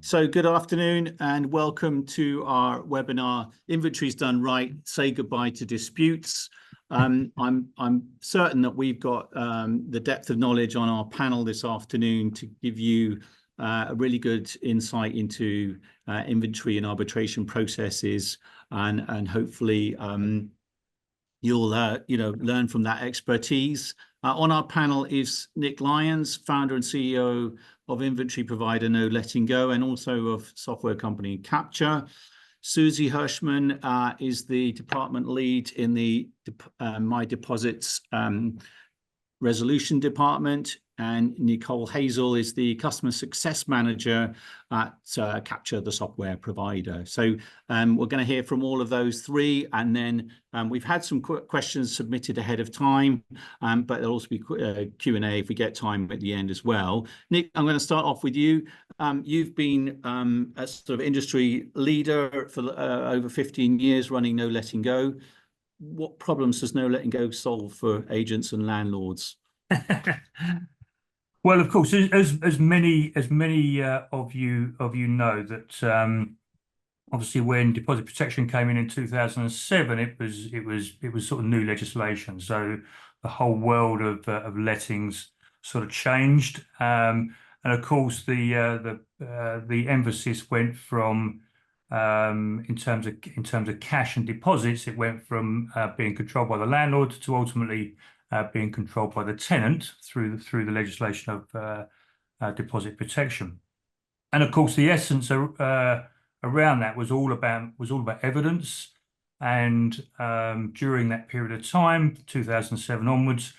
So good afternoon and welcome to our webinar, Inventories Done Right, Say Goodbye to Disputes. I'm certain that we've got the depth of knowledge on our panel this afternoon to give you a really good insight into inventory and arbitration processes, and hopefully you'll learn from that expertise. On our panel is Nick Lyons, founder and CEO of inventory provider No Letting Go, and also of software company Kaptur. Susie Hirschman is the department lead in the mydeposits resolution department, and Nicole Hazel is the customer success manager at Kaptur, the software provider. So we're going to hear from all of those three, and then we've had some questions submitted ahead of time, but there'll also be Q&A if we get time at the end as well. Nick, I'm going to start off with you. You've been a sort of industry leader for over 15 years running No Letting Go. What problems does No Letting Go solve for agents and landlords? Well, of course, as many of you know, that obviously when deposit protection came in 2007, it was sort of new legislation. So the whole world of lettings sort of changed, and of course the emphasis went from in terms of cash and deposits, it went from being controlled by the landlord to ultimately being controlled by the tenant through the legislation of deposit protection. And of course, the essence around that was all about evidence. And during that period of time, 2007 onwards,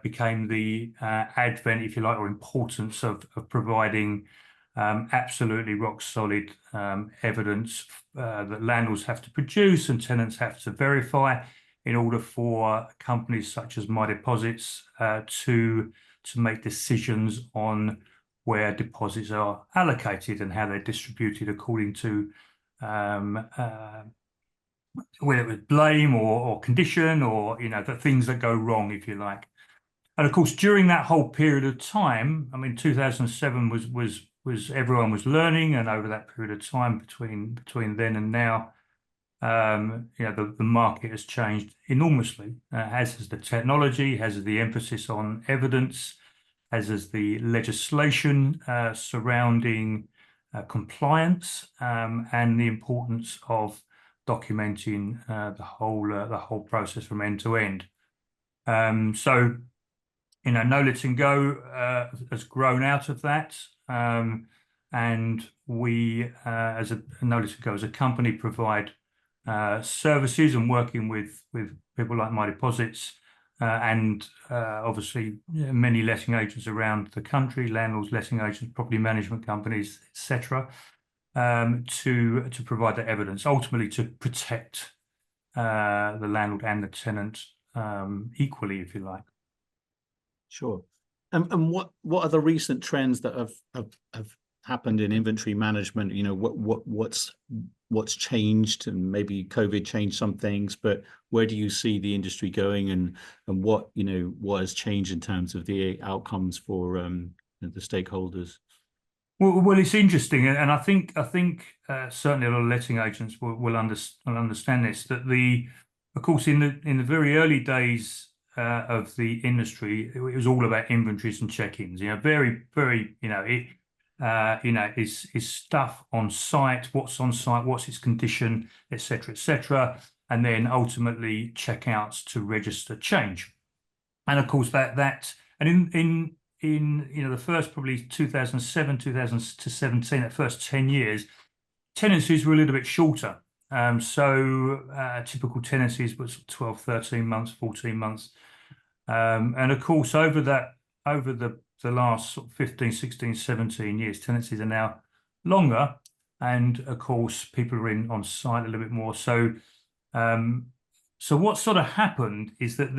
became the advent, if you like, or importance of providing absolutely rock solid evidence that landlords have to produce and tenants have to verify in order for companies such as mydeposits to make decisions on where deposits are allocated and how they're distributed according to whether it was blame or condition, or the things that go wrong, if you like. And of course, during that whole period of time, I mean, 2007 was everyone was learning, and over that period of time between then and now, the market has changed enormously, as has the technology, has the emphasis on evidence, as is the legislation surrounding compliance, and the importance of documenting the whole process from end to end. So, No Letting Go has grown out of that, and we, as No Letting Go as a company, provide services and working with people like mydeposits and obviously many letting agents around the country, landlords, letting agents, property management companies, etc., to provide that evidence, ultimately to protect the landlord and the tenant equally, if you like. Sure. And what are the recent trends that have happened in inventory management? What's changed, and maybe COVID changed some things, but where do you see the industry going, and what has changed in terms of the outcomes for the stakeholders? Well, it's interesting, and I think certainly a lot of letting agents will understand this. That of course, in the very early days of the industry, it was all about inventories and check-ins. Very, very, is stuff on site, what's on site, what's its condition, etc., and then ultimately checkouts to register change. And of course and in the first probably 2007 to 17, that first 10 years, tenancies were a little bit shorter. Typical tenancies was 12, 13 months, 14 months. And of course, over the last sort of 15, 16, 17 years, tenancies are now longer. And of course, people are on site a little bit more. So what sort of happened is that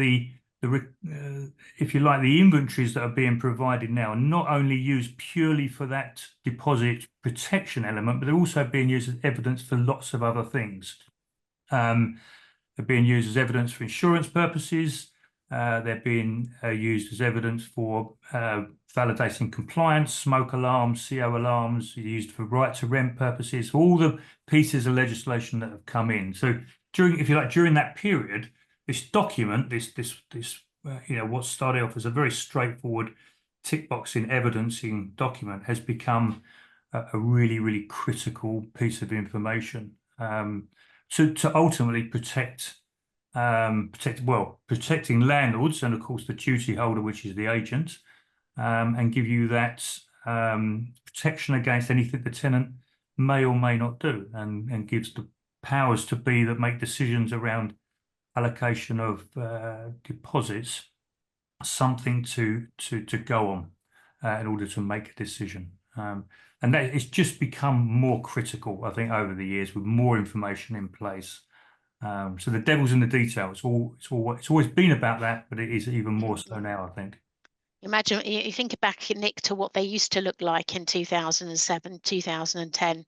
if you like, the inventories that are being provided now are not only used purely for that deposit protection element, but they're also being used as evidence for lots of other things. They're being used as evidence for insurance purposes. They're being used as evidence for validating compliance, smoke alarms, CO alarms, used for right to rent purposes, all the pieces of legislation that have come in. So during, if you like, during that period, this document, what started off as a very straightforward tick boxing evidencing document has become a really, really critical piece of information to ultimately protecting landlords and of course the duty holder, which is the agent, and give you that protection against anything the tenant may or may not do, and gives the powers to be that make decisions around allocation of deposits something to go on in order to make a decision. And that it's just become more critical, I think, over the years with more information in place. So the devil's in the detail. It's always been about that, but it is even more so now, I think. Imagine you think back, Nick, to what they used to look like in 2007, 2010.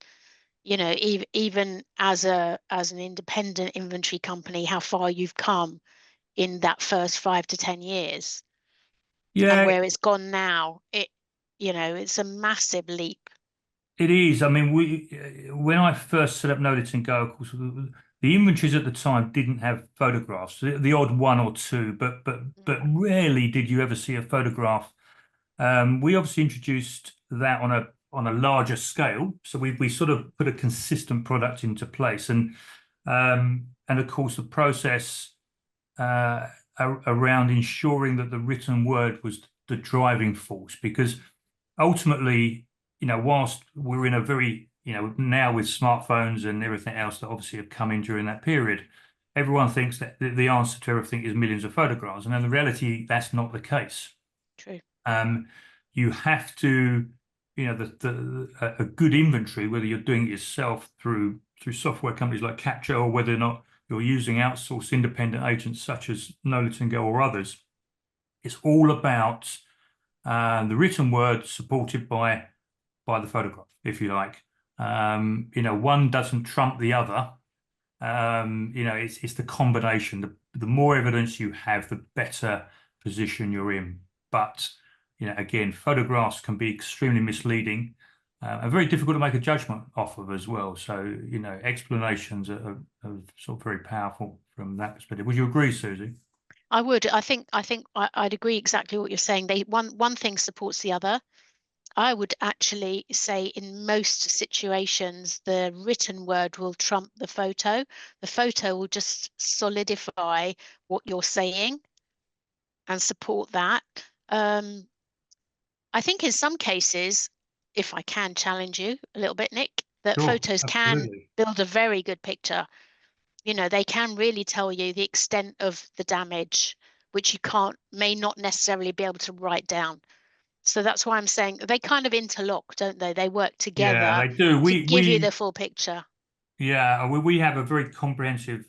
You know, even as an independent inventory company, how far you've come in that first 5 to 10 years. Yeah, and where it's gone now, it's a massive leap. it is. I mean, when I first set up Know and Go, of course, the inventories at the time didn't have photographs, the odd one or two, but rarely did you ever see a photograph. We obviously introduced that on a larger scale, so we sort of put a consistent product into place, and of course the process around ensuring that the written word was the driving force, because ultimately, whilst we're in a very, now with smartphones and everything else that obviously have come in during that period, everyone thinks that the answer to everything is millions of photographs, and in the reality, that's not the case. True. You have to, a good inventory, whether you're doing it yourself through software companies like Kaptur, or whether or not you're using outsourced independent agents such as Know and Go or others, it's all about the written word supported by the photograph, if you like. One doesn't trump the other. It's the combination. The more evidence you have, the better position you're in. But again, photographs can be extremely misleading and very difficult to make a judgment off of as well. So explanations are sort of very powerful from that perspective. Would you agree, Susie? I would. I think I'd agree exactly what you're saying. One thing supports the other. I would actually say in most situations, the written word will trump the photo. The photo will just solidify what you're saying and support that. I think in some cases, if I can challenge you a little bit, Nick, that Sure, photos can absolutely. build a very good picture. They can really tell you the extent of the damage, which you may not necessarily be able to write down. So that's why I'm saying they kind of interlock, don't they? They work together. Yeah, they do. To give you the full picture. Yeah, we have a very comprehensive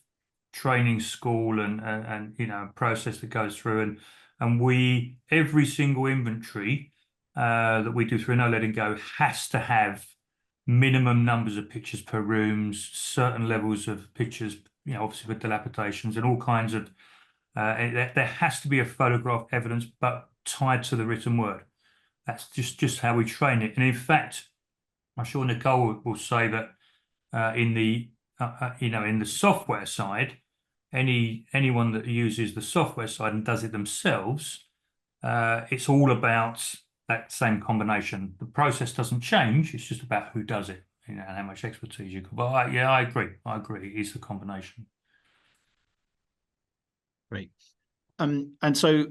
training school and process that goes through, and every single inventory that we do through Know and Go has to have minimum numbers of pictures per rooms, certain levels of pictures, obviously with dilapidations and all kinds of. There has to be a photograph evidence, but tied to the written word. That's just how we train it. And in fact, I'm sure Nicole will say that in the software side, anyone that uses the software side and does it themselves, it's all about that same combination. The process doesn't change. It's just about who does it, and how much expertise you got. But I agree. It is the combination. Great. And so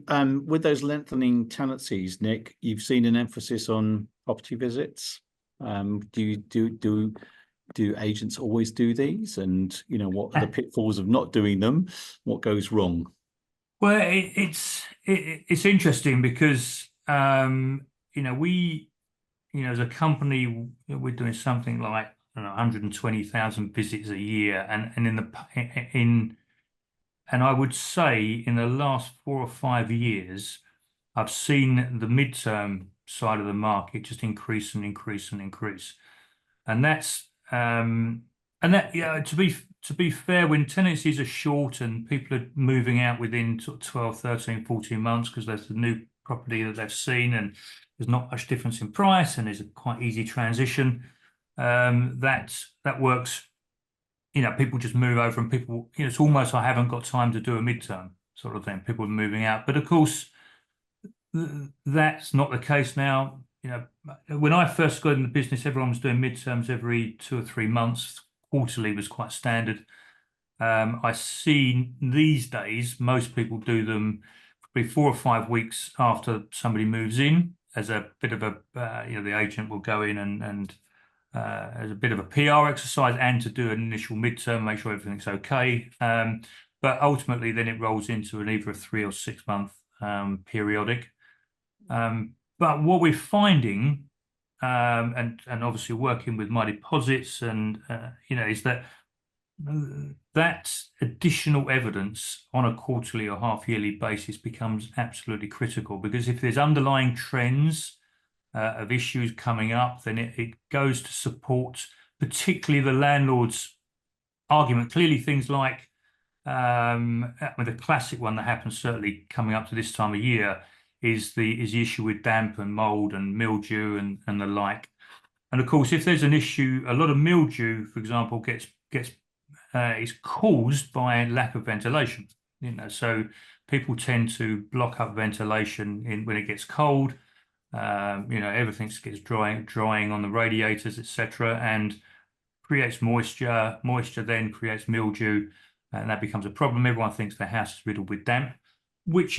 with those lengthening tenancies, Nick, you've seen an emphasis on property visits. Do agents always do these? And what are the pitfalls of not doing them? What goes wrong? Well, it's interesting because we as a company, we're doing something like 120,000 visits a year, and I would say in the last 4 or 5 years, I've seen the midterm side of the market just increase and increase and increase, and to be fair, when tenancies are short and people are moving out within sort of 12, 13, 14 months because there's the new property that they've seen, and there's not much difference in price and there's a quite easy transition, that works. You know, people just move over and people, you know, it's almost I haven't got time to do a midterm sort of thing. People are moving out. But of course, that's not the case now. You know, when I first got in the business, everyone was doing midterms every 2 or 3 months. Quarterly was quite standard. I see these days most people do them probably 4 or 5 weeks after somebody moves in, as a bit of a you know, the agent will go in and as a bit of a PR exercise and to do an initial midterm, make sure everything's okay. But ultimately, then it rolls into either a 3 or 6 month periodic. But what we're finding, and obviously working with mydeposits, and you know, is that additional evidence on a quarterly or half-yearly basis becomes absolutely critical, because if there's underlying trends of issues coming up, then it goes to support particularly the landlord's argument. Clearly, things like the classic one that happens certainly coming up to this time of year is the issue with damp and mold and mildew and the like. And of course, if there's an issue, a lot of mildew, for example, is caused by lack of ventilation. You know, so people tend to block up ventilation when it gets cold. You know, everything gets drying on the radiators, etc., and creates moisture. Moisture then creates mildew, and that becomes a problem. Everyone thinks their house is riddled with damp, which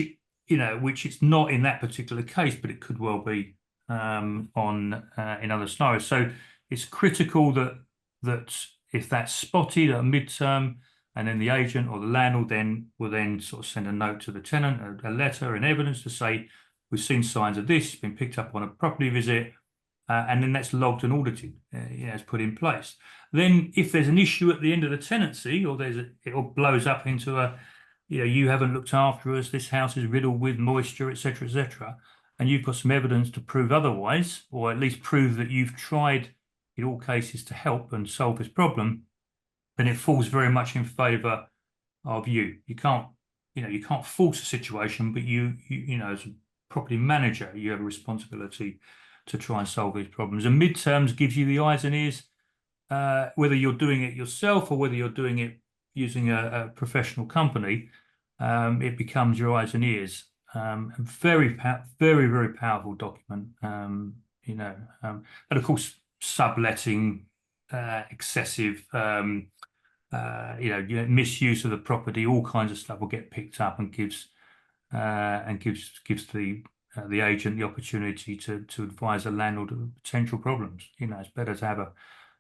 it's not in that particular case, but it could well be in other scenarios. So it's critical that if that's spotted at a midterm, and then the agent or the landlord will then sort of send a note to the tenant, a letter and evidence to say, we've seen signs of this, it's been picked up on a property visit, and then that's logged and audited, it's put in place. Then if there's an issue at the end of the tenancy, or it all blows up into a, you know, you haven't looked after us, this house is riddled with moisture, etc., and you've got some evidence to prove otherwise, or at least prove that you've tried in all cases to help and solve this problem, then it falls very much in favour of you. You can't force a situation, but you know, as a property manager, you have a responsibility to try and solve these problems. And midterms gives you the eyes and ears, whether you're doing it yourself or whether you're doing it using a professional company. It becomes your eyes and ears. Very, very powerful document. You know, and of course, subletting, excessive, you know, misuse of the property, all kinds of stuff will get picked up and gives the agent the opportunity to advise the landlord of potential problems. You know, it's better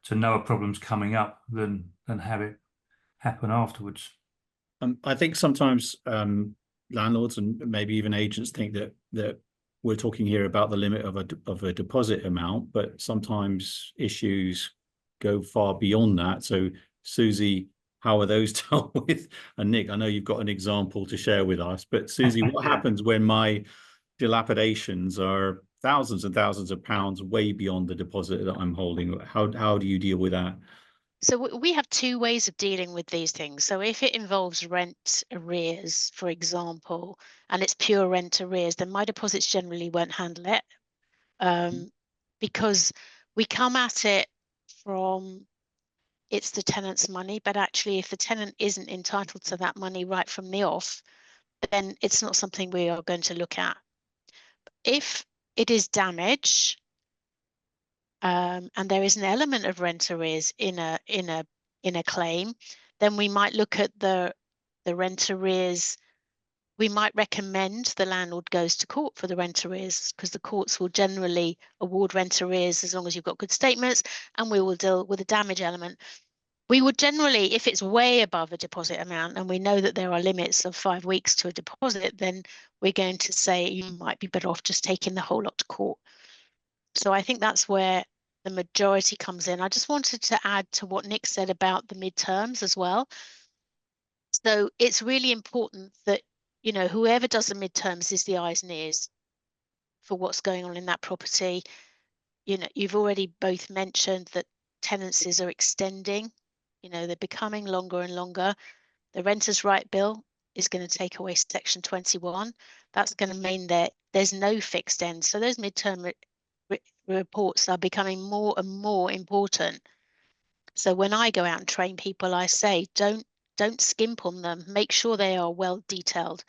to know a problem's coming up than have it happen afterwards. I think sometimes landlords and maybe even agents think that we're talking here about the limit of a deposit amount, but sometimes issues go far beyond that. So, Susie, how are those dealt with? And Nick, I know you've got an example to share with us, but Susie, what happens when my dilapidations are thousands and thousands of pounds way beyond the deposit that I'm holding? How do you deal with that? So we have 2 ways of dealing with these things. So if it involves rent arrears, for example, and it's pure rent arrears, then mydeposits generally won't handle it, because we come at it from it's the tenant's money, but actually if the tenant isn't entitled to that money right from the off, then it's not something we are going to look at. If it is damage, and there is an element of rent arrears in a claim, then we might look at the rent arrears. We might recommend the landlord goes to court for the rent arrears, because the courts will generally award rent arrears as long as you've got good statements, and we will deal with the damage element. We would generally, if it's way above a deposit amount and we know that there are limits of 5 weeks to a deposit, then we're going to say you might be better off just taking the whole lot to court. So I think that's where the majority comes in. I just wanted to add to what Nick said about the midterms as well. So it's really important that, you know, whoever does the midterms is the eyes and ears for what's going on in that property. You know, you've already both mentioned that tenancies are extending. You know, they're becoming longer and longer. The renters' right bill is going to take away Section 21. That's going to mean that there's no fixed end. So those midterm reports are becoming more and more important. So when I go out and train people, I say, don't skimp on them. Make sure they are well detailed.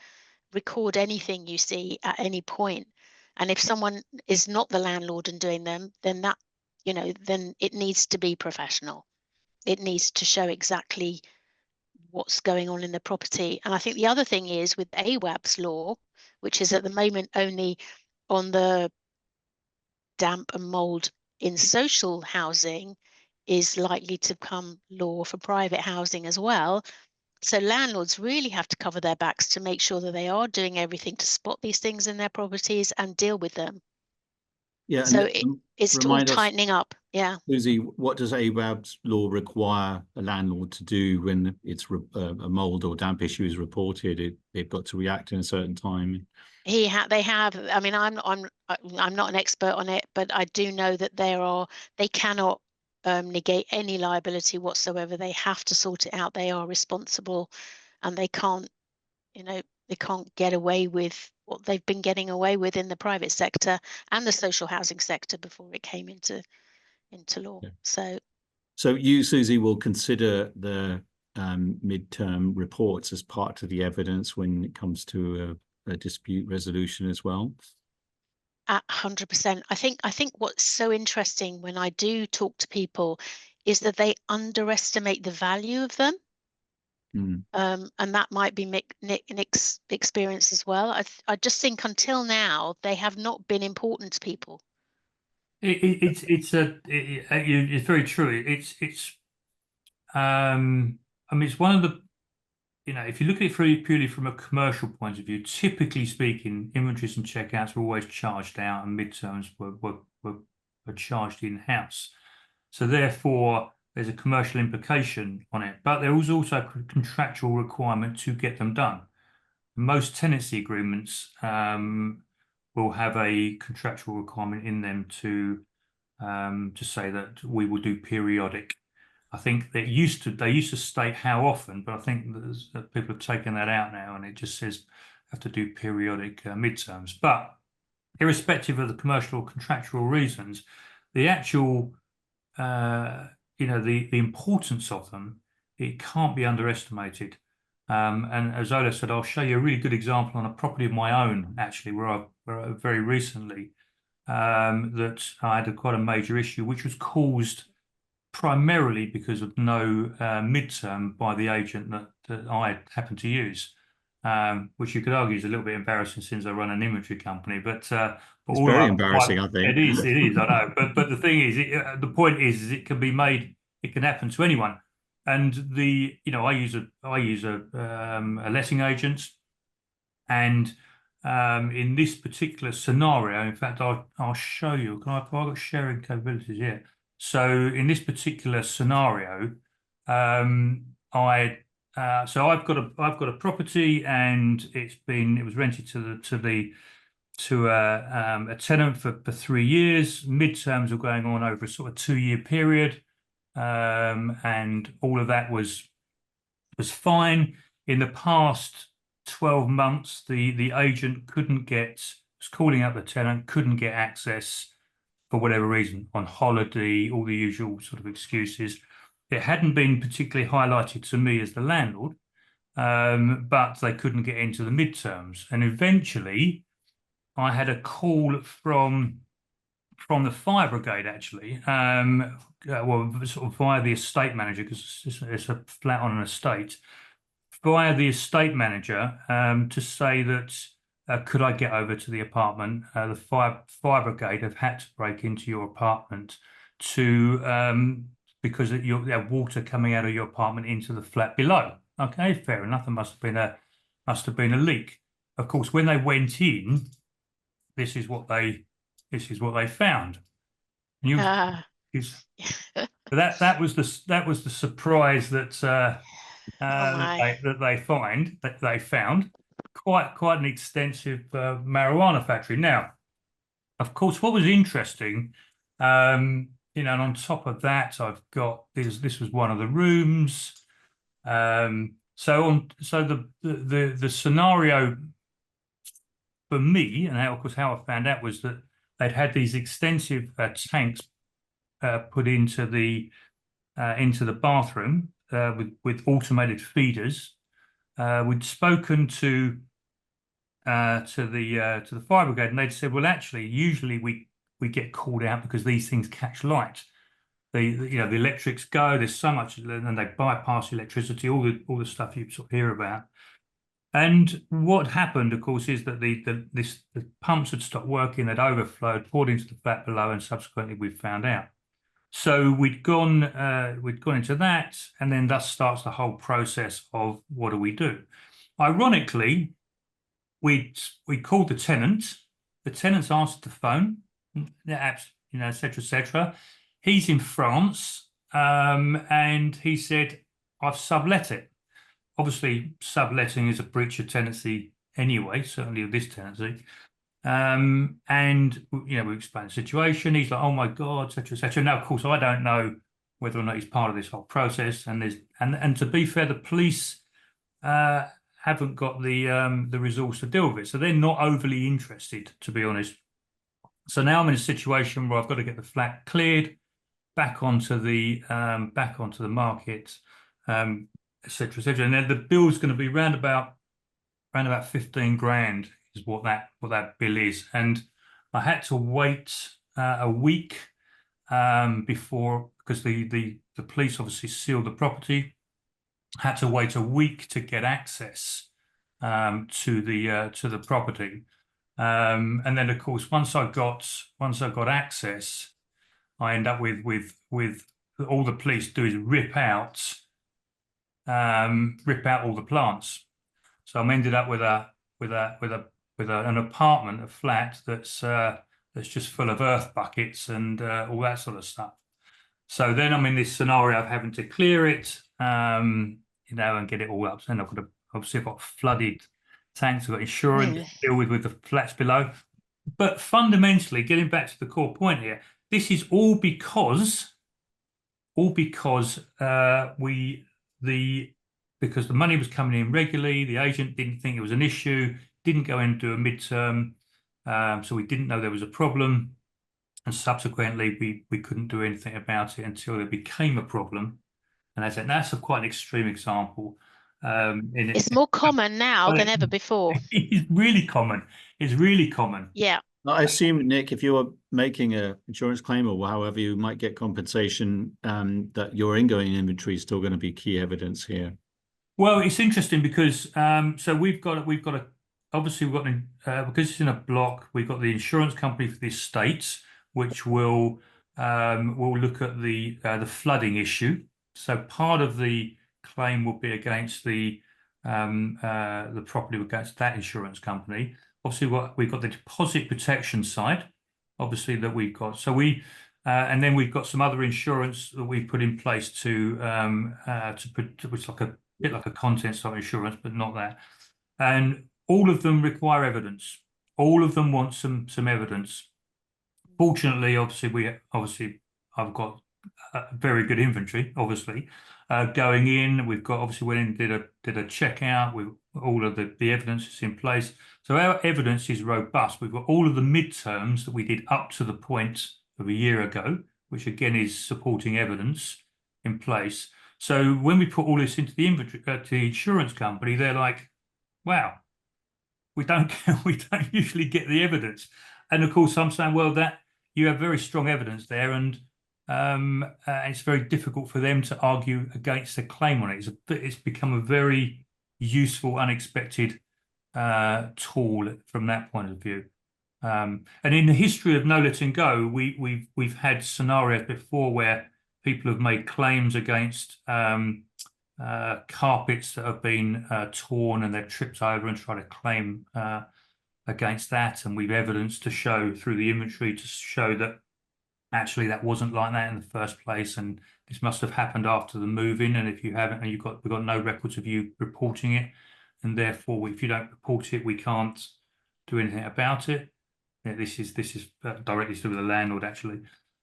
Record anything you see at any point. And if someone is not the landlord and doing them, then that, then it needs to be professional. It needs to show exactly what's going on in the property. And I think the other thing is with AWAB's law, which is at the moment only on the damp and mold in social housing, is likely to become law for private housing as well. So landlords really have to cover their backs to make sure that they are doing everything to spot these things in their properties and deal with them. Yeah, So it's all remind us, tightening up. Yeah. Susie, what does AWAB's law require a landlord to do when it's a mold or damp issue is reported? They've got to react in a certain time. They have. I mean, I'm not an expert on it, but I do know that they cannot negate any liability whatsoever. They have to sort it out. They are responsible, and they can't get away with what they've been getting away with in the private sector and the social housing sector before it came into law. Yeah. So you, Susie, will consider the midterm reports as part of the evidence when it comes to a dispute resolution as well? 100%. I think what's so interesting when I do talk to people is that they underestimate the value of them. And that might be Nick's experience as well. I just think until now they have not been important to people. It's very true. I mean, it's one of the, if you look at it purely from a commercial point of view, typically speaking, inventories and checkouts were always charged out and midterms were charged in-house. So therefore, there's a commercial implication on it, but there was also a contractual requirement to get them done. Most tenancy agreements will have a contractual requirement in them to say that we will do periodic. I think they used to state how often, but I think that people have taken that out now, and it just says have to do periodic midterms. But irrespective of the commercial or contractual reasons, the actual the importance of them, it can't be underestimated. And as Ola said, I'll show you a really good example on a property of my own, actually, where I very recently that I had quite a major issue, which was caused primarily because of no midterm by the agent that I happened to use, which you could argue is a little bit embarrassing since I run an inventory company. But it's very embarrassing, I think. It is, I know. But the thing is, the point is it can be made. It can happen to anyone. And I use a letting agent, and in this particular scenario, in fact, I'll show you. I've got sharing capabilities here. So in this particular scenario, I've got a property, and it was rented to a tenant for 3 years. Midterms were going on over a sort of 2-year period, and all of that was fine. In the past 12 months, the agent was calling up the tenant, couldn't get access for whatever reason, on holiday, all the usual sort of excuses. It hadn't been particularly highlighted to me as the landlord, but they couldn't get into the midterms. And eventually, I had a call from the fire brigade, actually, well, sort of via the estate manager, because it's a flat on an estate, via the estate manager to say that could I get over to the apartment? The fire brigade have had to break into your apartment because you have water coming out of your apartment into the flat below. Okay, fair enough. There must have been a leak. Of course, when they went in, this is what they found. That was the surprise that they found quite an extensive marijuana factory. Now, of course, what was interesting, and on top of that, I've got this was one of the rooms. So the scenario for me, and how, of course, how I found out was that they'd had these extensive tanks put into the bathroom with automated feeders. We'd spoken to the fire brigade, and they'd said, well, actually, usually we get called out because these things catch light. The electrics go. There's so much, and they bypass electricity. All the stuff you sort of hear about. And what happened, of course, is that the pumps had stopped working. They'd overflowed, poured into the flat below, and subsequently we found out. So we'd gone into that, and then thus starts the whole process of what do we do? Ironically, we called the tenant. The tenant's answered the phone, et cetera, et cetera. He's in France, and he said, I've sublet it. Obviously, subletting is a breach of tenancy anyway, certainly of this tenancy. And we explained the situation. He's like, oh my God, et cetera, et cetera. Now, of course, I don't know whether or not he's part of this whole process. And to be fair, the police haven't got the resource to deal with it. So they're not overly interested, to be honest. So now I'm in a situation where I've got to get the flat cleared, back onto the market, et cetera, et cetera. And then the bill's going to be round about 15 grand is what that bill is. And I had to wait a week before, because the police obviously sealed the property. Had to wait a week to get access to the property. And then, of course, once I got access, I end up with all the police do is rip out all the plants. So I'm ended up with an apartment, a flat that's just full of earth buckets and all that sort of stuff. So then I'm in this scenario of having to clear it, and get it all up. And I've got flooded tanks, I've got insurance to deal with the flats below. But fundamentally, getting back to the core point here, this is all because because the money was coming in regularly, the agent didn't think it was an issue, didn't go in and do a midterm, so we didn't know there was a problem, and subsequently we couldn't do anything about it until there became a problem. And that's quite an extreme example. It's more common now than ever before. It's really common. It's really common. Yeah. I assume, Nick, if you're making an insurance claim or however you might get compensation, that your ingoing inventory is still going to be key evidence here. Well, it's interesting because so we've got obviously because it's in a block, we've got the insurance company for the estate, which will look at the flooding issue. So part of the claim will be against the property against that insurance company. Obviously, we've got the deposit protection side, obviously, that we've got. So and then we've got some other insurance that we've put in place to put, which is like a bit like a contents of insurance, but not that. And all of them require evidence. All of them want some evidence. Fortunately, I've got a very good inventory, obviously. Going in, we've got went in, did a checkout with all of the evidence is in place. So our evidence is robust. We've got all of the midterms that we did up to the point of a year ago, which again is supporting evidence in place. So when we put all this into the inventory to the insurance company, they're like, "Wow, we don't usually get the evidence." And of course, I'm saying, "Well, that you have very strong evidence there, and it's very difficult for them to argue against a claim on it." It's become a very useful, unexpected tool from that point of view. And in the history of No Letting Go, we've had scenarios before where people have made claims against carpets that have been torn and they've tripped over and tried to claim against that, and we've evidence to show through the inventory to show that actually that wasn't like that in the first place, and this must have happened after the move-in, and if you haven't, and we've got no records of you reporting it, and therefore if you don't report it, we can't do anything about it. Yeah, this is directly to the landlord, actually.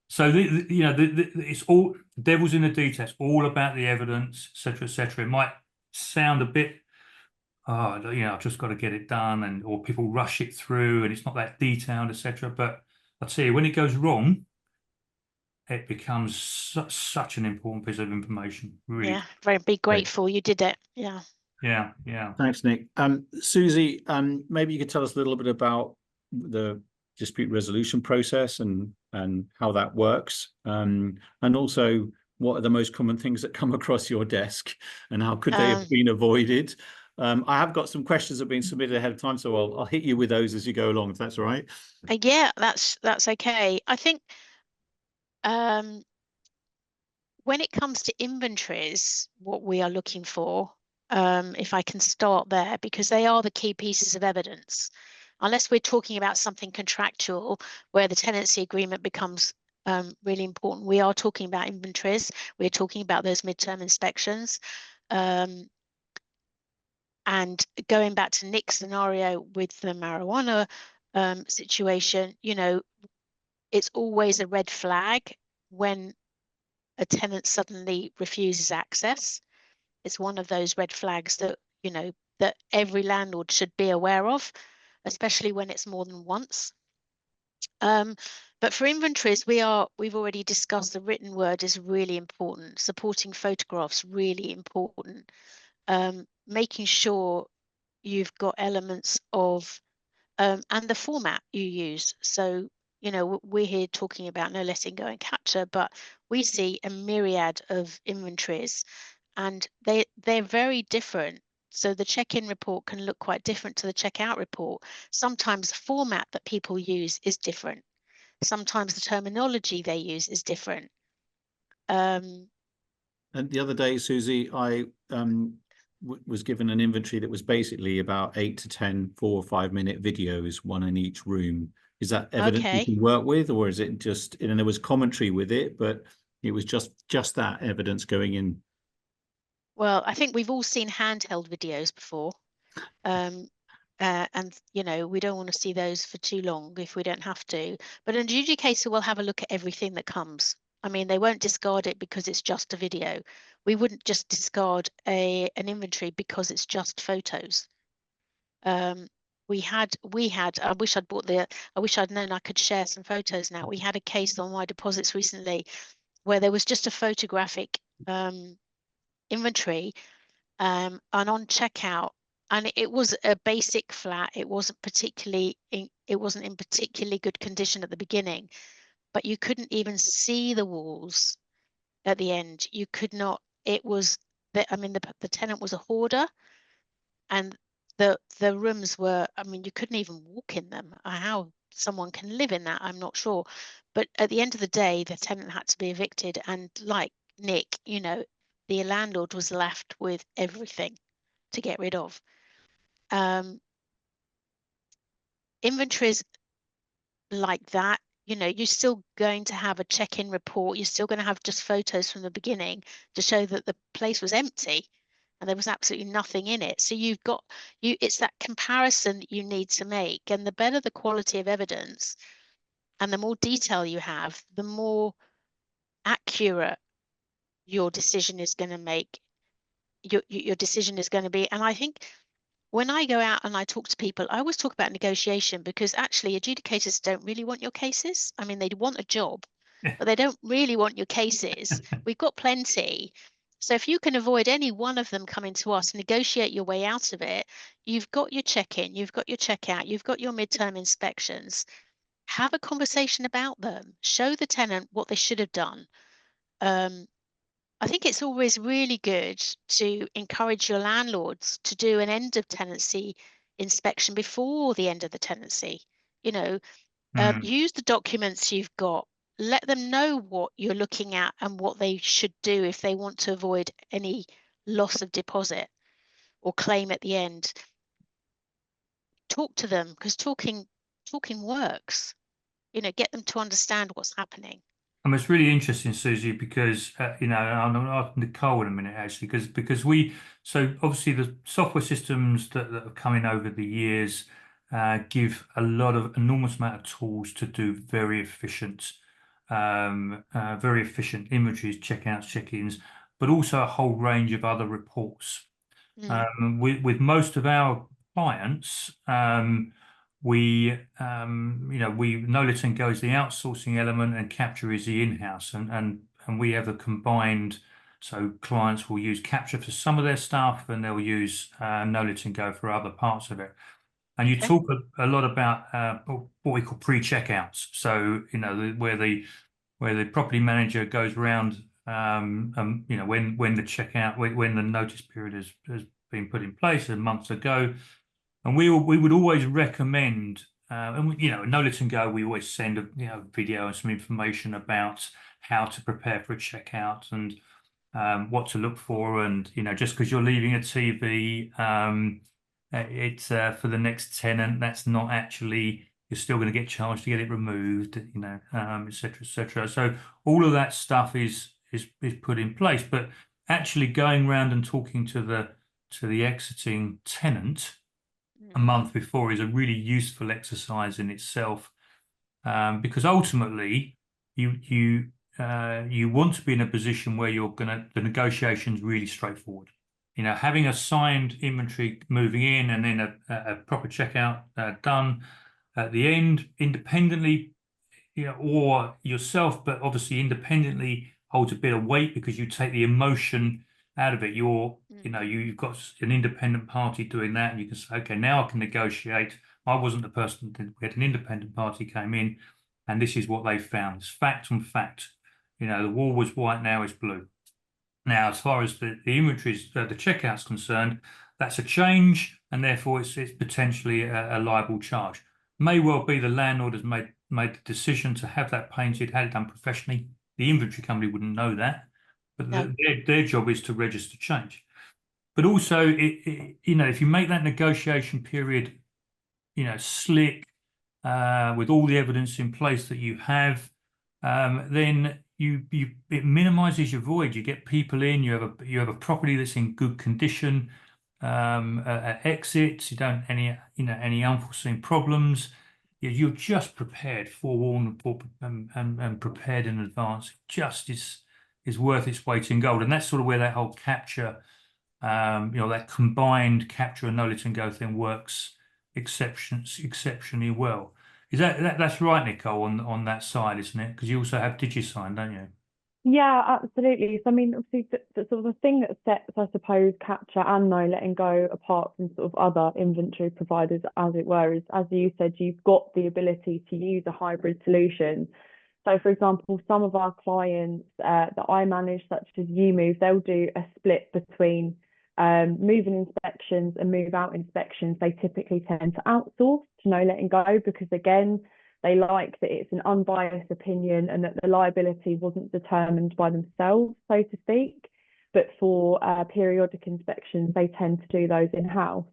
So it's all devil's in the details. It's all about the evidence, etc., etc. It might sound a bit, oh, you know, I've just got to get it done, or people rush it through and it's not that detailed, etc. But I tell you, when it goes wrong, it becomes such an important piece of information. Really, Yeah, very be Great. grateful you did it. Yeah. yeah. Thanks, Nick. Susie, maybe you could tell us a little bit about the dispute resolution process and how that works, and also what are the most common things that come across your desk and how could they have been avoided. I have got some questions that have been submitted ahead of time, so I'll hit you with those as you go along, if that's all right. Yeah, that's okay. I think when it comes to inventories, what we are looking for, if I can start there, because they are the key pieces of evidence. Unless we're talking about something contractual where the tenancy agreement becomes really important, we are talking about inventories. We're talking about those midterm inspections. And going back to Nick's scenario with the marijuana situation, you know, it's always a red flag when a tenant suddenly refuses access. It's one of those red flags that, you know, that every landlord should be aware of, especially when it's more than once. But for inventories, we've already discussed the written word is really important. Supporting photographs, really important. Making sure you've got elements of and the format you use. So, you know, we're here talking about no letting go and capture, but we see a myriad of inventories and they're very different. So the check-in report can look quite different to the check-out report. Sometimes the format that people use is different. Sometimes the terminology they use is different. And the other day, Susie, I was given an inventory that was basically about 8 to 10 4 or 5 minute videos, one in each room. Is that evidence you Okay. can work with, or is it just, and there was commentary with it, but it was just that evidence going in? Well, I think we've all seen handheld videos before. And, you know, we don't want to see those for too long if we don't have to. But an adjudicator will have a look at everything that comes. I mean, they won't discard it because it's just a video. We wouldn't just discard an inventory because it's just photos. We had, I wish I'd I wish I'd known I could share some photos now. We had a case on mydeposits recently where there was just a photographic inventory and on checkout, and it was a basic flat. It wasn't in particularly good condition at the beginning, but you couldn't even see the walls at the end. You could not. It was that, I mean, the tenant was a hoarder, and the rooms were, I mean, you couldn't even walk in them. How someone can live in that, I'm not sure. But at the end of the day, the tenant had to be evicted, and like Nick, you know, the landlord was left with everything to get rid of. Inventories like that, you know, you're still going to have a check-in report. You're still going to have just photos from the beginning to show that the place was empty and there was absolutely nothing in it. So you've got it's that comparison that you need to make. And the better the quality of evidence and the more detail you have, the more accurate your decision is going to make. Your decision is going to be. And I think when I go out and I talk to people, I always talk about negotiation, because actually adjudicators don't really want your cases. I mean, they want a job, but they don't really want your cases. We've got plenty. So if you can avoid any one of them coming to us, negotiate your way out of it, you've got your check-in, you've got your check-out, you've got your midterm inspections. Have a conversation about them. Show the tenant what they should have done. I think it's always really good to encourage your landlords to do an end of tenancy inspection before the end of the tenancy. You know, use the documents you've got. Let them know what you're looking at and what they should do if they want to avoid any loss of deposit or claim at the end. Talk to them, because talking works. You know, get them to understand what's happening. I mean, it's really interesting, Susie, because you know, I'm going to ask Nicole in a minute actually, because so obviously the software systems that have come in over the years give a lot of enormous amount of tools to do very efficient inventories, checkouts, check-ins, but also a whole range of other reports. With most of our clients, we no let and go is the outsourcing element, and capture is the in-house, and we have a combined. So clients will use capture for some of their stuff, and they'll use no let and go for other parts of it. And you talk a lot about what we call pre-checkouts. So where the property manager goes around, when the checkout, when the notice period has been put in place months ago, and we would always recommend, no let and go. We always send a video and some information about how to prepare for a checkout and what to look for, and just because you're leaving a TV, it's for the next tenant, that's not actually, you're still going to get charged to get it removed, et cetera, et cetera. So all of that stuff is put in place, but actually going around and talking to the exiting tenant a month before is a really useful exercise in itself, because ultimately you want to be in a position where the negotiation's really straightforward. Having a signed inventory moving in and then a proper checkout done at the end independently, or yourself, but obviously independently holds a bit of weight because you take the emotion out of it. You've got an independent party doing that, and you can say, okay, now I can negotiate. I wasn't the person. We had an independent party came in, and this is what they found. It's fact on fact. The wall was white, now it's blue. Now, as far as the inventories, the checkout's concerned, that's a change, and therefore it's potentially a liable charge. May well be the landlord has made the decision to have that painted, had it done professionally. The inventory company wouldn't know that, but their job is to register change. But also, if you make that negotiation period, slick, with all the evidence in place that you have, then it minimises your void. You get people in. You have a property that's in good condition. At exits, you don't any unforeseen problems. You're just prepared, forewarned, and prepared in advance. It just is worth its weight in gold, and that's sort of where that whole capture, that combined capture and no let and go thing works exceptionally well. Is that's right, Nicole, on that side, isn't it? Because you also have DigiSign, don't you? Yeah, absolutely. So I mean, obviously, the sort of the thing that sets, I suppose, capture and no letting go apart from sort of other inventory providers, as it were, is, as you said, you've got the ability to use a hybrid solution. So, for example, some of our clients that I manage, such as UMove, they'll do a split between move-in inspections and move-out inspections. They typically tend to outsource to no letting go because, again, they like that it's an unbiased opinion and that the liability wasn't determined by themselves, so to speak. But for periodic inspections, they tend to do those in-house.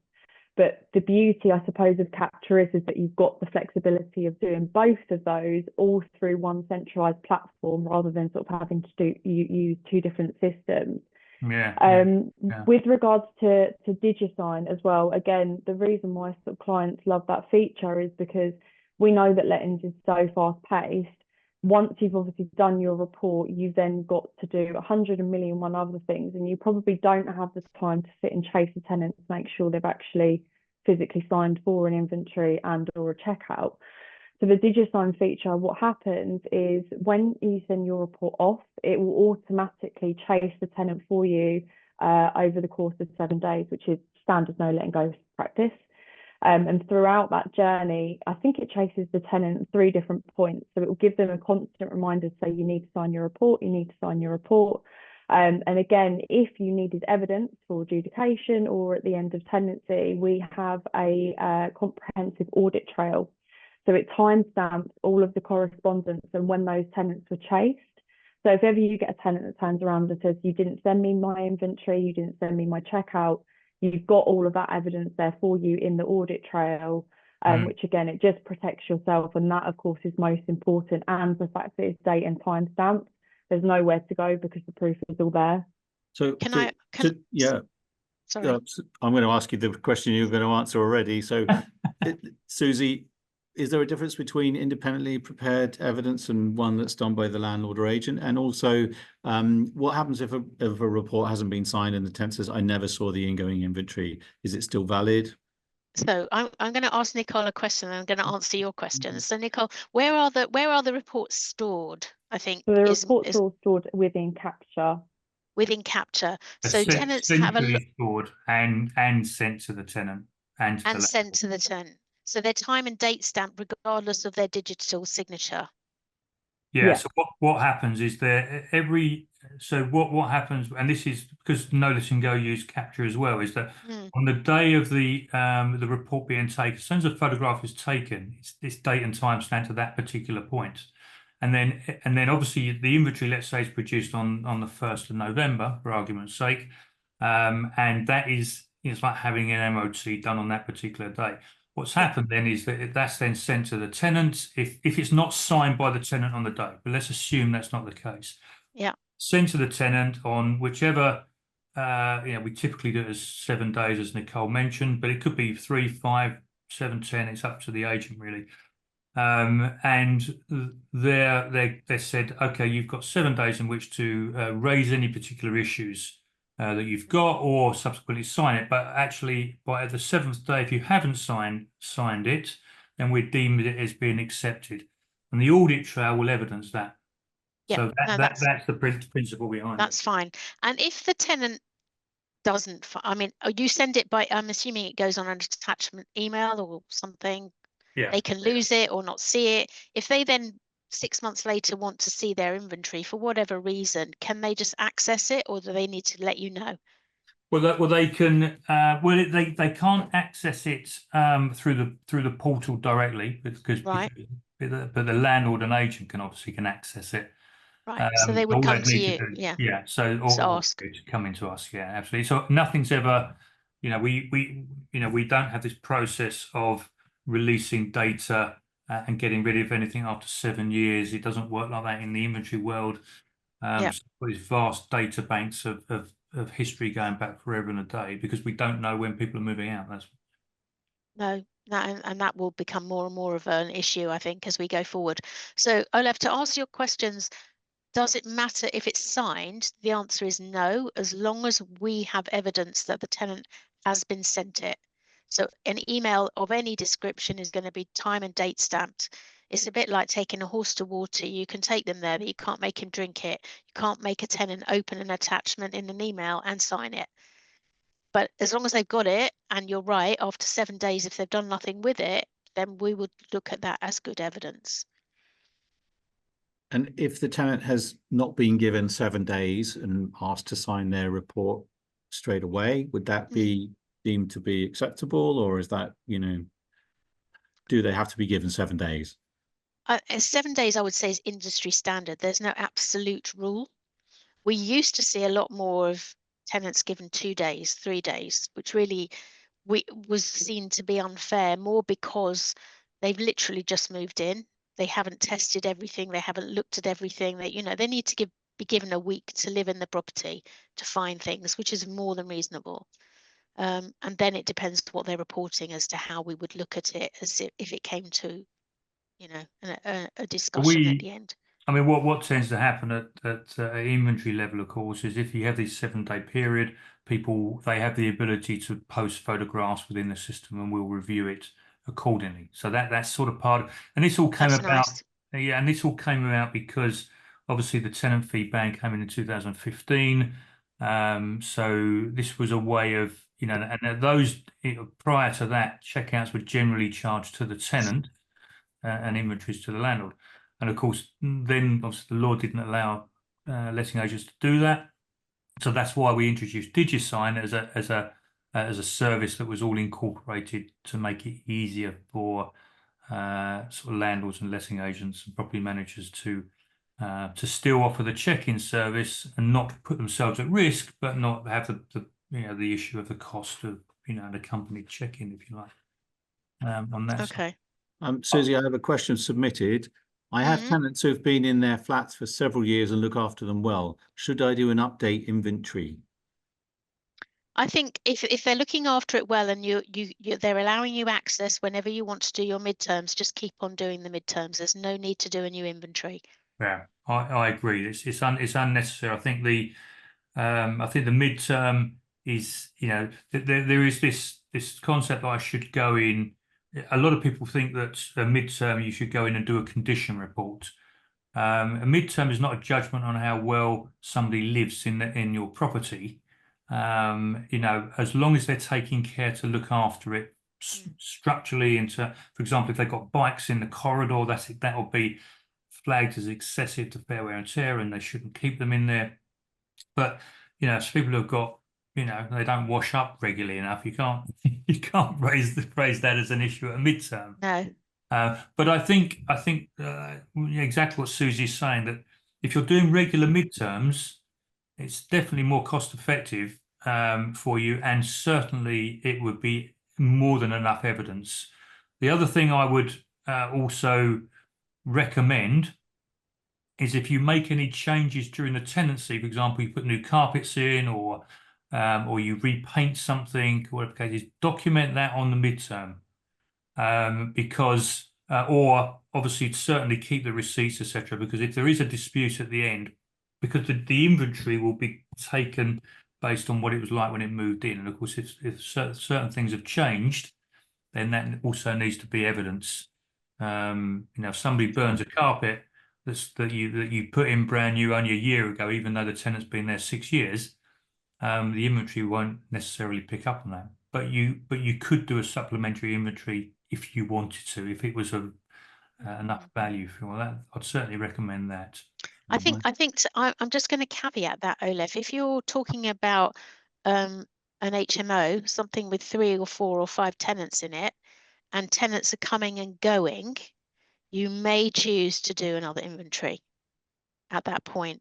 But the beauty, I suppose, of capture is that you've got the flexibility of doing both of those all through one centralized platform rather than sort of having to use two different systems. With regards to DigiSign as well, again, the reason why sort of clients love that feature is because we know that lettings is so fast paced. Once you've obviously done your report, you've then got to do 100,000,001 other things, and you probably don't have the time to sit and chase the tenants to make sure they've actually physically signed for an inventory and or a checkout. So the DigiSign feature, what happens is when you send your report off, it will automatically chase the tenant for you over the course of 7 days, which is standard no letting go practice. And throughout that journey, I think it chases the tenant at 3 different points. So it will give them a constant reminder to say, you need to sign your report, you need to sign your report. And again, if you needed evidence for adjudication or at the end of tenancy, we have a comprehensive audit trail. So it timestamps all of the correspondence and when those tenants were chased. So if ever you get a tenant that turns around and says, you didn't send me my inventory, you didn't send me my checkout, you've got all of that evidence there for you in the audit trail, which again, it just protects yourself. And that, of course, is most important. And the fact that it's date and time stamped, there's nowhere to go because the proof is all there. So, Sorry. I'm going to ask you the question you're going to answer already. So, Susie, is there a difference between independently prepared evidence and one that's done by the landlord or agent? And also, what happens if a report hasn't been signed and the tenant says, I never saw the ingoing inventory? Is it still valid? So I'm going to ask Nicole a question, and I'm going to answer your questions. So Nicole, where are the reports stored? I think So the reports are all stored within Capture. within Capture. So tenants have Centrally stored and sent to the tenant and to the and sent landlord. to the tenant. So their time and date stamp, regardless of their digital signature. Yeah. Yeah. So what happens is what happens, and this is because No Let Go use Capture as well, is that on the day of the report being taken, as soon as a photograph is taken, it's date and time stamped to that particular point. And then obviously the inventory, let's say, is produced on the 1st of November, for argument's sake. And that is, it's like having an MOT done on that particular day. What's happened then is that that's then sent to the tenant if it's not signed by the tenant on the day, but let's assume that's not the case. Yeah. Sent to the tenant on whichever, we typically do it as 7 days, as Nicole mentioned, but it could be 3, 5, 7, 10. It's up to the agent really. And they said, okay, you've got 7 days in which to raise any particular issues that you've got, or subsequently sign it. But actually, by the 7th day, if you haven't signed it, then we're deemed it as being accepted, and the audit trail will evidence that. Yeah, So no, that's the principle behind it. That's fine. And if the tenant doesn't, I mean, you send it by, I'm assuming it goes on an attachment email or something. Yeah. They can lose it or not see it. If they then 6 months later want to see their inventory for whatever reason, can they just access it, or do they need to let you know? Well, they can. They can't access it through the portal directly because Right. but the landlord and agent can obviously access it. Right. So they would All come they'd to need you. to do, Yeah. yeah. So To or ask. it's coming to us, yeah, absolutely. So nothing's ever, we don't have this process of releasing data and getting rid of anything after 7 years. It doesn't work like that in the inventory world. Yeah. So these vast data banks of history going back forever and a day because we don't know when people are moving out. No, and that will become more and more of an issue, I think, as we go forward. So Olaf, to answer your questions, does it matter if it's signed? The answer is no, as long as we have evidence that the tenant has been sent it. So an email of any description is going to be time and date stamped. It's a bit like taking a horse to water. You can take them there, but you can't make him drink it. You can't make a tenant open an attachment in an email and sign it. But as long as they've got it, and you're right, after 7 days, if they've done nothing with it, then we would look at that as good evidence. And if the tenant has not been given 7 days and asked to sign their report straight away, would that be deemed to be acceptable, or is that, do they have to be given 7 days? 7 days, I would say, is industry standard. There's no absolute rule. We used to see a lot more of tenants given 2 days, 3 days, which really was seen to be unfair, more because they've literally just moved in. They haven't tested everything. They haven't looked at everything. They need to be given a week to live in the property to find things, which is more than reasonable. And then it depends what they're reporting as to how we would look at it as if it came to, a discussion at the end. I mean, what tends to happen at inventory level, of course, is if you have this 7-day period, they have the ability to post photographs within the system, and we'll review it accordingly. So that's sort of part of, and this all came That's about, nice. yeah, and this all came about because obviously the tenant fee ban came in 2015. So this was a way of, and those prior to that, checkouts were generally charged to the tenant and inventories to the landlord. And of course, then obviously the law didn't allow letting agents to do that. So that's why we introduced DigiSign as a service that was all incorporated to make it easier for sort of landlords and letting agents and property managers to still offer the check-in service and not put themselves at risk, but not have the issue of the cost of an accompanied check-in, if you like, on that side. Okay. Susie, I have a question submitted. I have tenants who've been in their flats for several years and look after them well. Should I do an update inventory? I think if they're looking after it well and they're allowing you access whenever you want to do your midterms, just keep on doing the midterms. There's no need to do a new inventory. Yeah, I agree. It's unnecessary. I think the midterm is, there is this concept that I should go in. A lot of people think that a midterm you should go in and do a condition report. A midterm is not a judgment on how well somebody lives in your property. As long as they're taking care to look after it structurally, for example, if they've got bikes in the corridor, that will be flagged as excessive to fair wear and tear, and they shouldn't keep them in there. But so people who've got, they don't wash up regularly enough, you can't raise that as an issue at a midterm. No. But I think exactly what Susie's saying, that if you're doing regular midterms, it's definitely more cost effective for you, and certainly it would be more than enough evidence. The other thing I would also recommend is if you make any changes during the tenancy, for example, you put new carpets in, or you repaint something, or whatever the case is, document that on the midterm. Because or obviously certainly keep the receipts, etc., because if there is a dispute at the end, because the inventory will be taken based on what it was like when it moved in, and of course if certain things have changed, then that also needs to be evidence. If somebody burns a carpet that you put in brand new only a year ago, even though the tenant's been there 6 years, the inventory won't necessarily pick up on that. But you could do a supplementary inventory if you wanted to, if it was enough value for that. I'd certainly recommend that. I'm just going to caveat that, Olaf. If you're talking about an HMO, something with 3 or 4 or 5 tenants in it, and tenants are coming and going, you may choose to do another inventory at that point.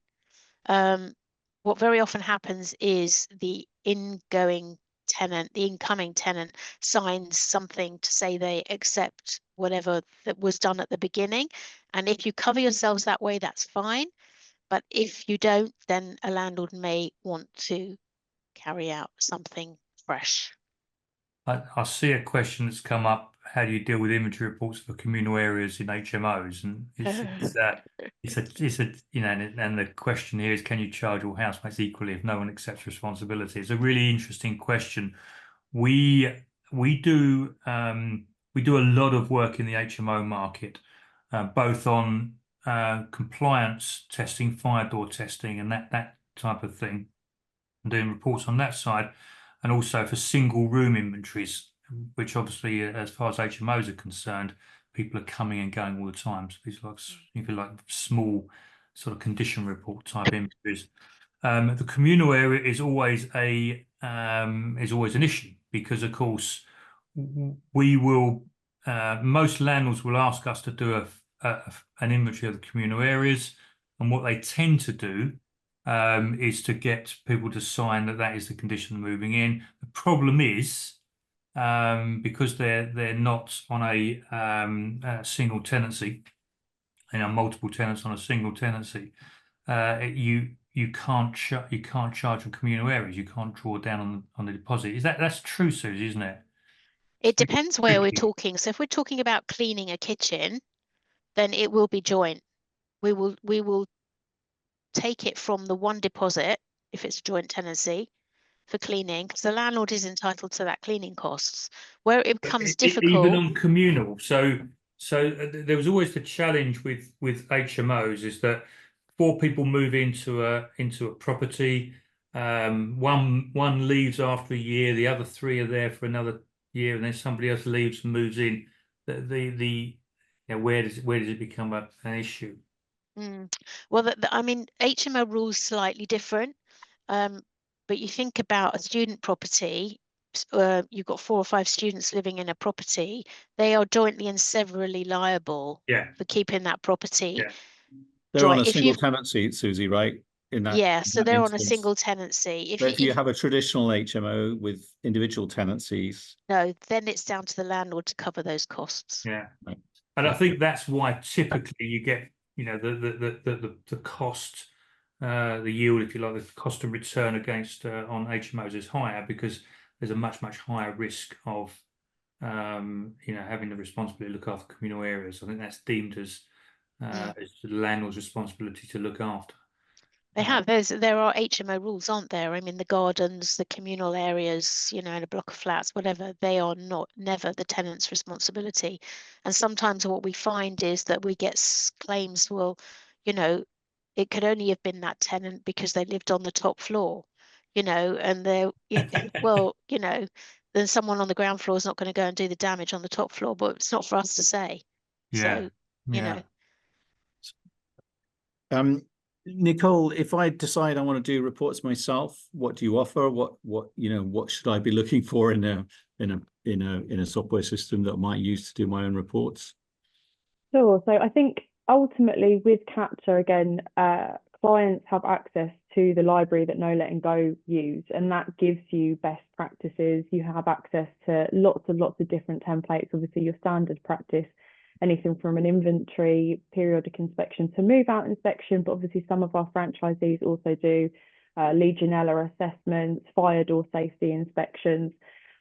What very often happens is the incoming tenant signs something to say they accept whatever that was done at the beginning. And if you cover yourselves that way, that's fine. But if you don't, then a landlord may want to carry out something fresh. I see a question that's come up: how do you deal with inventory reports for communal areas in HMOs? And and the question here is, can you charge all housemates equally if no one accepts responsibility? It's a really interesting question. We do a lot of work in the HMO market, both on compliance testing, fire door testing, and that type of thing, and doing reports on that side, and also for single room inventories, which obviously, as far as HMOs are concerned, people are coming and going all the time. So these are like small sort of condition report type inventories. The communal area is always an issue, because of course we will most landlords will ask us to do an inventory of the communal areas, and what they tend to do is to get people to sign that is the condition of moving in. The problem is, because they're not on a single tenancy, multiple tenants on a single tenancy, you can't charge for communal areas. You can't draw down on the deposit. That's true, Susie, isn't it? It depends where we're talking. So if we're talking about cleaning a kitchen, then it will be joint. We will take it from the one deposit if it's a joint tenancy for cleaning, because the landlord is entitled to that cleaning costs. Where it becomes difficult, even on communal. So there was always the challenge with HMOs, is that 4 people move into a property. One leaves after a year, the other 3 are there for another year, and then somebody else leaves and moves in. Where does it become an issue? Well, I mean, HMO rules slightly different, but you think about a student property, you've got 4 or 5 students living in a property, they are jointly and severally liable for keeping that property. Yeah. They're on a single tenancy, Susie, right? So they're on a single tenancy. If you have a traditional HMO with individual tenancies, no, then it's down to the landlord to cover those costs. Yeah, right. And I think that's why typically you get the cost the yield, if you like, the cost of return against on HMOs is higher because there's a much higher risk of having the responsibility to look after communal areas. I think that's deemed as the landlord's responsibility to look after. They have. There are HMO rules, aren't there? I mean, the gardens, the communal areas, in a block of flats, whatever, they are never the tenant's responsibility. And sometimes what we find is that we get claims, well, it could only have been that tenant because they lived on the top floor, and well, then someone on the ground floor is not going to go and do the damage on the top floor, but it's not for us to say. Yeah. So, Nicole, if I decide I want to do reports myself, what do you offer? What should I be looking for in a software system that I might use to do my own reports? Sure. So I think ultimately with Capture, again, clients have access to the library that No Letting Go use, and that gives you best practices. You have access to lots of different templates, obviously your standard practice, anything from an inventory, periodic inspection to move out inspection, but obviously some of our franchisees also do Legionella assessments, fire door safety inspections.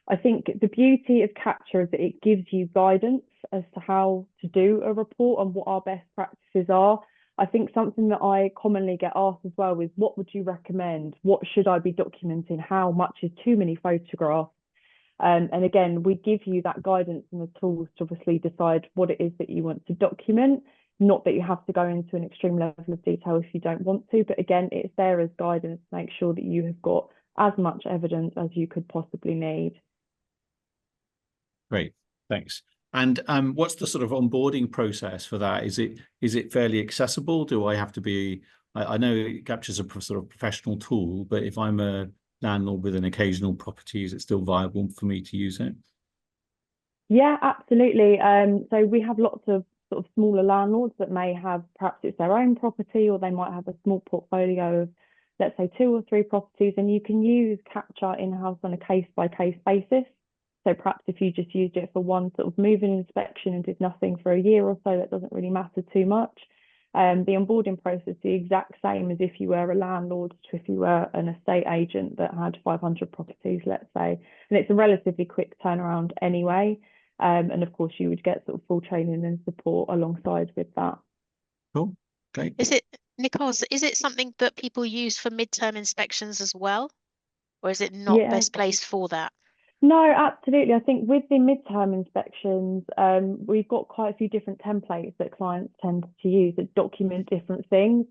I think the beauty of Capture is that it gives you guidance as to how to do a report and what our best practices are. I think something that I commonly get asked as well is, what would you recommend? What should I be documenting? How much is too many photographs? And again, we give you that guidance and the tools to obviously decide what it is that you want to document. Not that you have to go into an extreme level of detail if you don't want to, but again, it's there as guidance to make sure that you have got as much evidence as you could possibly need. Great, thanks. And what's the sort of onboarding process for that? Is it fairly accessible? Do I have to be? I know it captures a sort of professional tool, but if I'm a landlord with an occasional property, is it still viable for me to use it? Yeah, absolutely. So we have lots of sort of smaller landlords that may have, perhaps it's their own property, or they might have a small portfolio of, let's say, 2 or 3 properties, and you can use Capture in-house on a case-by-case basis. So perhaps if you just used it for one sort of move-in inspection and did nothing for a year or so, that doesn't really matter too much. The onboarding process is the exact same as if you were a landlord to if you were an estate agent that had 500 properties, let's say. And it's a relatively quick turnaround anyway. And of course, you would get sort of full training and support alongside with that. Cool. Great. Nicole, is it something that people use for midterm inspections as well? Or is it not best placed for that? No, absolutely. I think with the midterm inspections, we've got quite a few different templates that clients tend to use that document different things.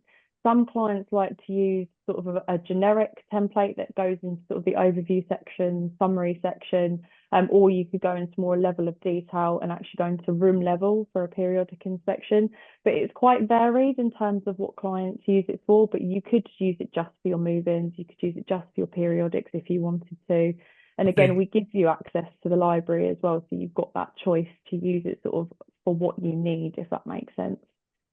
Some clients like to use sort of a generic template that goes into sort of the overview section, summary section, or you could go into more level of detail and actually go into room level for a periodic inspection. But it's quite varied in terms of what clients use it for, but you could use it just for your move-ins, you could use it just for your periodics if you wanted to. And again, we give you access to the library as well, so you've got that choice to use it sort of for what you need, if that makes sense.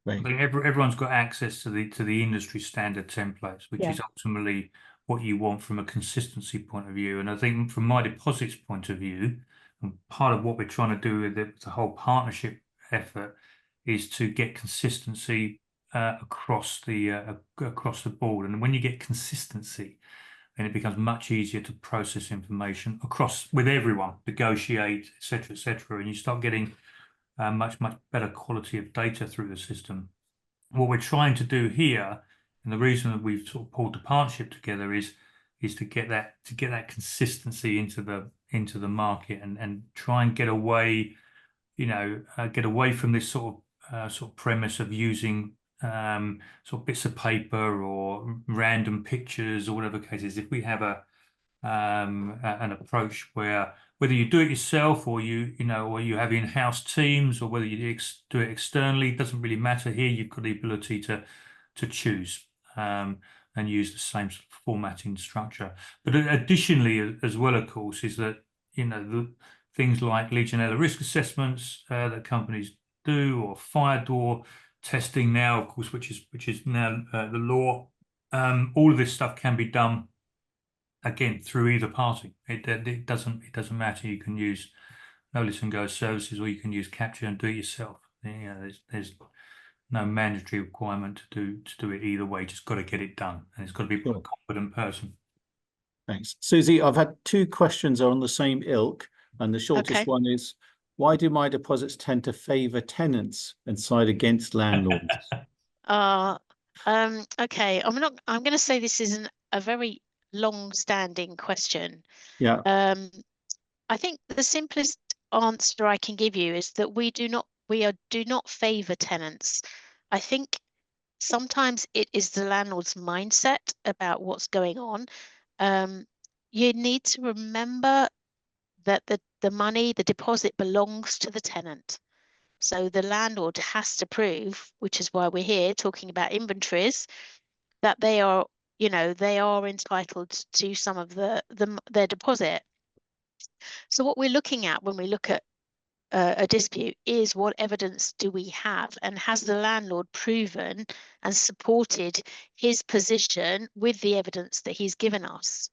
Right. I think everyone's got access to the industry standard templates, which is ultimately what you want from a consistency point of view. And I think from my deposits point of view, and part of what we're trying to do with the whole partnership effort is to get consistency across the board. And when you get consistency, then it becomes much easier to process information across with everyone, negotiate, etc., and you start getting much better quality of data through the system. What we're trying to do here, and the reason that we've sort of pulled the partnership together is to get that consistency into the market and try and get away, get away from this sort of premise of using sort of bits of paper or random pictures or whatever the case is. If we have an approach where whether you do it yourself or or you have in-house teams or whether you do it externally, it doesn't really matter. Here you've got the ability to choose and use the same sort of formatting structure. But additionally, as well, of course, is that the things like Legionella risk assessments that companies do, or fire door testing now, of course, which is now the law. All of this stuff can be done again through either party. It doesn't matter. You can use No Letting Go services, or you can use Capture and do it yourself. There's no mandatory requirement to do it either way. Just got to get it done, and it's got to be by a Sure. competent person. Thanks. Susie, I've had two questions on the same ilk, and the shortest Okay. one is, why do my deposits tend to favour tenants and side against landlords? Okay. I'm going to say this is a very long-standing question. Yeah, I think the simplest answer I can give you is that we do not favour tenants. I think sometimes it is the landlord's mindset about what's going on. You need to remember that the money, the deposit belongs to the tenant. So the landlord has to prove, which is why we're here talking about inventories, that they are, they are entitled to some of their deposit. So what we're looking at when we look at a dispute is what evidence do we have, and has the landlord proven and supported his position with the evidence that he's given us?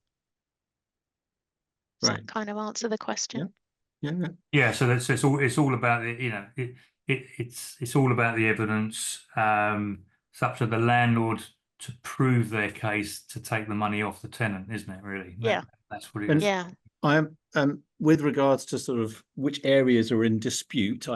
Does right. that kind of answer the question? Yeah. Yeah, so it's all about the it's all about the evidence. It's up to the landlord to prove their case to take the money off the tenant, isn't it? Really, Yeah. That's what it And is. Yeah. I am, with regards to sort of which areas are in dispute,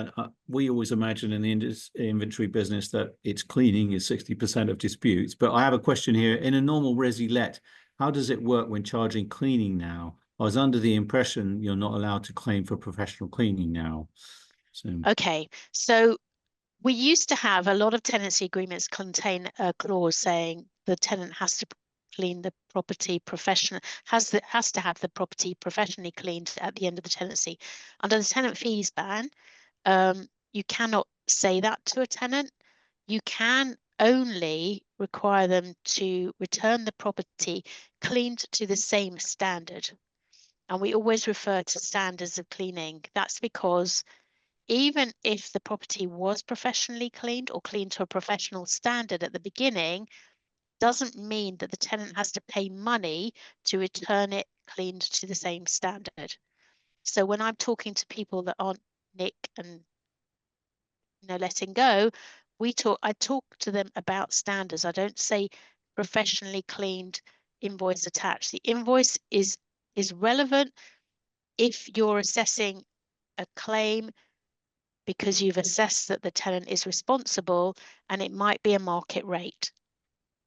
we always imagine in the inventory business that it's cleaning is 60% of disputes. But I have a question here. In a normal resi let, how does it work when charging cleaning now? I was under the impression you're not allowed to claim for professional cleaning now. So, Okay. So we used to have a lot of tenancy agreements contain a clause saying the tenant has to clean the property professional, has to have the property professionally cleaned at the end of the tenancy. Under the tenant fees ban, you cannot say that to a tenant. You can only require them to return the property cleaned to the same standard. And we always refer to standards of cleaning. That's because even if the property was professionally cleaned or cleaned to a professional standard at the beginning, doesn't mean that the tenant has to pay money to return it cleaned to the same standard. So when I'm talking to people that aren't Nick and letting go, I talk to them about standards. I don't say professionally cleaned invoice attached. The invoice is relevant if you're assessing a claim because you've assessed that the tenant is responsible and it might be a market rate.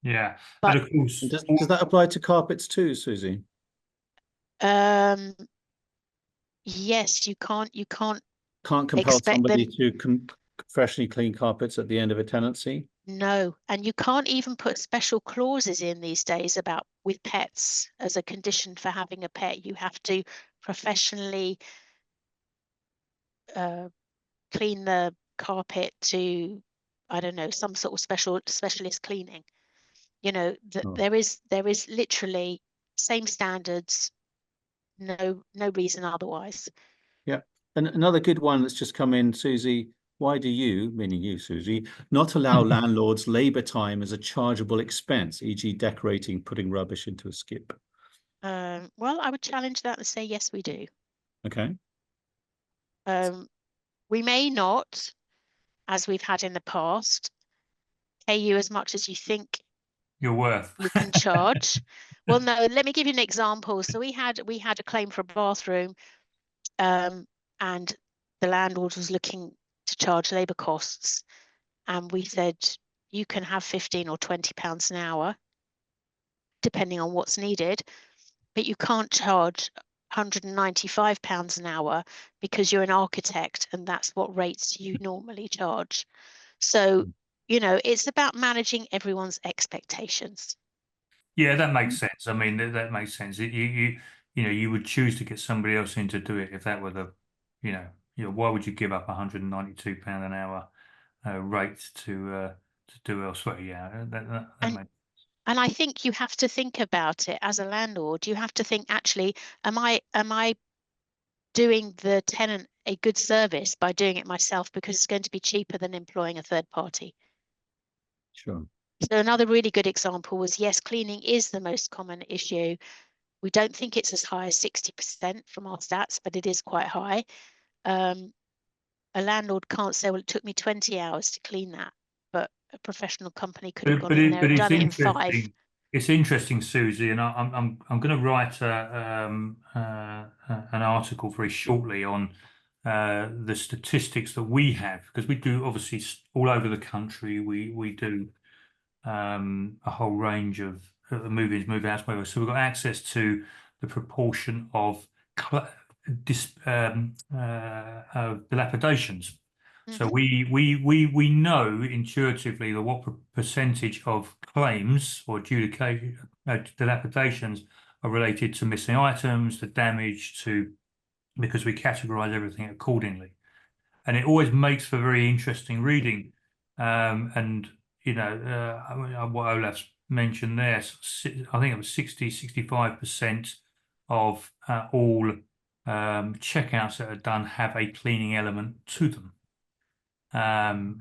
Yeah, But of course, does that apply to carpets too, Susie? yes, you can't Can't compel expect somebody them. to professionally clean carpets at the end of a tenancy? No, and you can't even put special clauses in these days about with pets as a condition for having a pet. You have to professionally clean the carpet to, I don't know, some sort of specialist cleaning. There is literally same standards, no reason otherwise. Yeah. And another good one that's just come in, Susie. Why do you, meaning you, Susie, not allow landlords labour time as a chargeable expense, e.g. decorating, putting rubbish into a skip? Well, I would challenge that and say, yes, we do. Okay. We may not, as we've had in the past, pay you as much as you think you're worth. you can charge. Well, no, let me give you an example. So we had a claim for a bathroom, and the landlord was looking to charge labour costs, and we said you can have 15 or 20 pounds an hour, depending on what's needed, but you can't charge 195 pounds an hour because you're an architect and that's what rates you normally charge. So, it's about managing everyone's expectations. Yeah, that makes sense. I mean, that makes sense. You would choose to get somebody else in to do it if that were why would you give up £192 an hour rate to do elsewhere? Yeah, that makes. And I think you have to think about it as a landlord. You have to think, actually, am I doing the tenant a good service by doing it myself because it's going to be cheaper than employing a third party? Sure. So another really good example was, yes, cleaning is the most common issue. We don't think it's as high as 60% from our stats, but it is quite high. A landlord can't say, well, it took me 20 hours to clean that, but a professional company could have gone But in there and it's done it in 5. interesting. It's interesting, Susie, and I'm going to write an article very shortly on the statistics that we have, because we do obviously all over the country. We do a whole range of move-ins, move-outs, whatever. So we've got access to the proportion of dilapidations. So we know intuitively that what percentage of claims or dilapidations are related to missing items, to damage, because we categorize everything accordingly. And it always makes for very interesting reading. And, you know, what Olaf's mentioned there, I think it was 65% of all checkouts that are done have a cleaning element to them.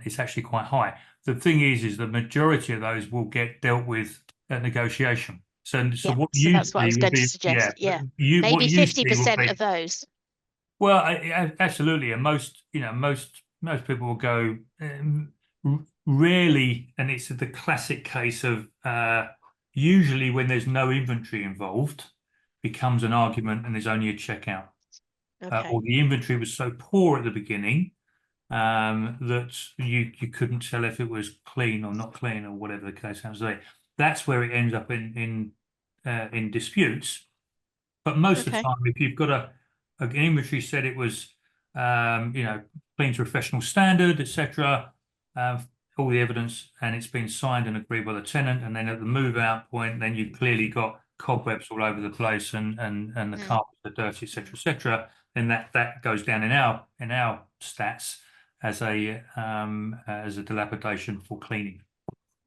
It's actually quite high. The thing is the majority of those will get dealt with at negotiation. So what you that's what I was see going would to be, suggest. yeah, Maybe 50% of those. well, absolutely, and most people will go rarely, and it's the classic case of usually when there's no inventory involved, becomes an argument, and there's only a checkout, or the inventory was so poor at the beginning that you couldn't tell if it was clean or not clean or whatever the case happens to be. That's where it ends up in disputes. But most of the time, if you've got an inventory said it was you know, clean to professional standard, etc., all the evidence, and it's been signed and agreed by the tenant, and then at the move out point, then you've clearly got cobwebs all over the place and the carpets are dirty, etc., then that goes down in our stats as a dilapidation for cleaning.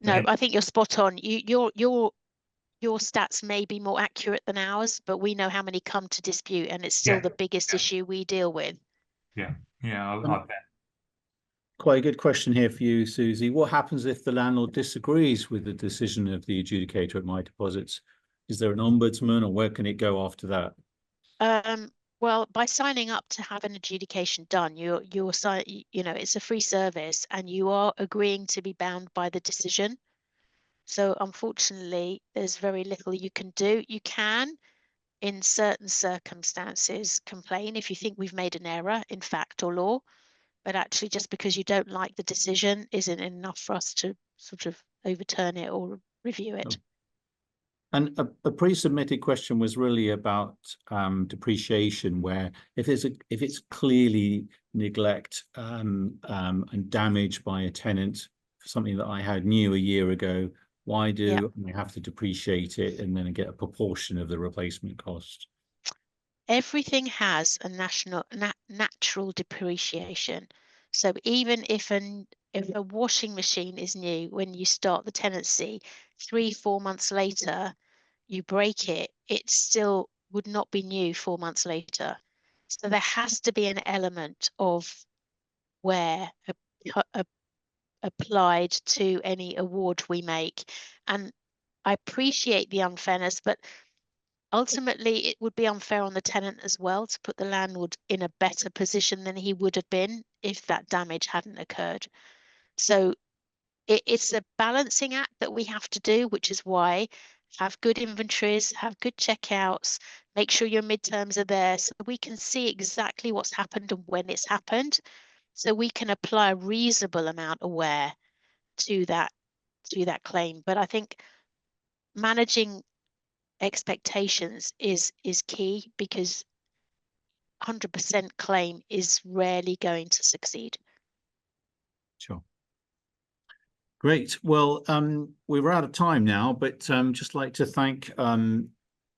No, I think you're spot on. Your stats may be more accurate than ours, but we know how many come to dispute, and it's still the biggest issue we deal with. Yeah, I bet. Quite a good question here for you, Susie. What happens if the landlord disagrees with the decision of the adjudicator at mydeposits? Is there an ombudsman, or where can it go after that? Well, by signing up to have an adjudication done, you know, it's a free service, and you are agreeing to be bound by the decision. So unfortunately, there's very little you can do. You can, in certain circumstances, complain if you think we've made an error in fact or law, but actually just because you don't like the decision isn't enough for us to sort of overturn it or review it. And a pre-submitted question was really about depreciation, where if it's clearly neglect and damage by a tenant for something that I had new a year ago, why do I have to depreciate it and then get a proportion of the replacement cost? Everything has a natural depreciation. So even if a washing machine is new when you start the tenancy, 3-4 months later you break it, it still would not be new 4 months later. So there has to be an element of wear applied to any award we make. And I appreciate the unfairness, but ultimately it would be unfair on the tenant as well to put the landlord in a better position than he would have been if that damage hadn't occurred. So it's a balancing act that we have to do, which is why have good inventories, have good checkouts, make sure your midterms are there so we can see exactly what's happened and when it's happened, so we can apply a reasonable amount of wear to that claim. But I think managing expectations is key, because 100% claim is rarely going to succeed. Sure. Great. Well, we're out of time now, but just like to thank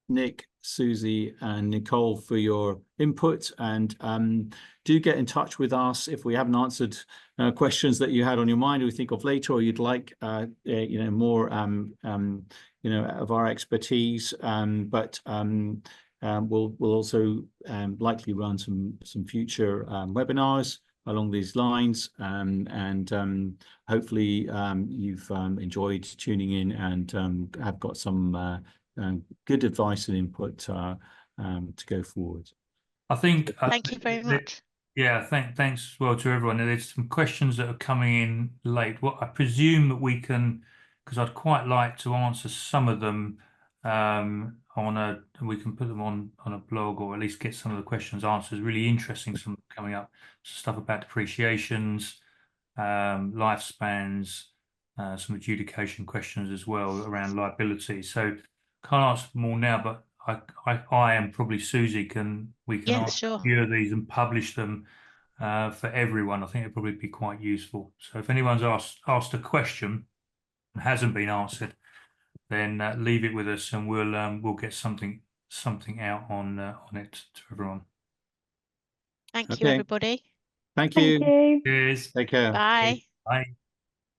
Nick, Susie, and Nicole for your input, and do get in touch with us if we haven't answered questions that you had on your mind or you think of later, or you'd like you know, more you know, of our expertise. But we'll also likely run some future webinars along these lines, and hopefully you've enjoyed tuning in and have got some good advice and input to go forward. I think Thank you very much. Yeah, thanks as well to everyone. There's some questions that are coming in late. What I presume that we can, because I'd quite like to answer some of them we can put them on a blog, or at least get some of the questions answered. Really interesting, some coming up, stuff about depreciations, lifespans, some adjudication questions as well around liability. So can't answer them all now, but I and probably Susie we can Yeah, answer sure. a few of these and publish them for everyone. I think it'd probably be quite useful. So if anyone's asked a question and hasn't been answered, then leave it with us, and we'll get something out on it to everyone. Thank you, Okay. everybody. Thank Thank you. you. Cheers. Take care. Bye. Bye.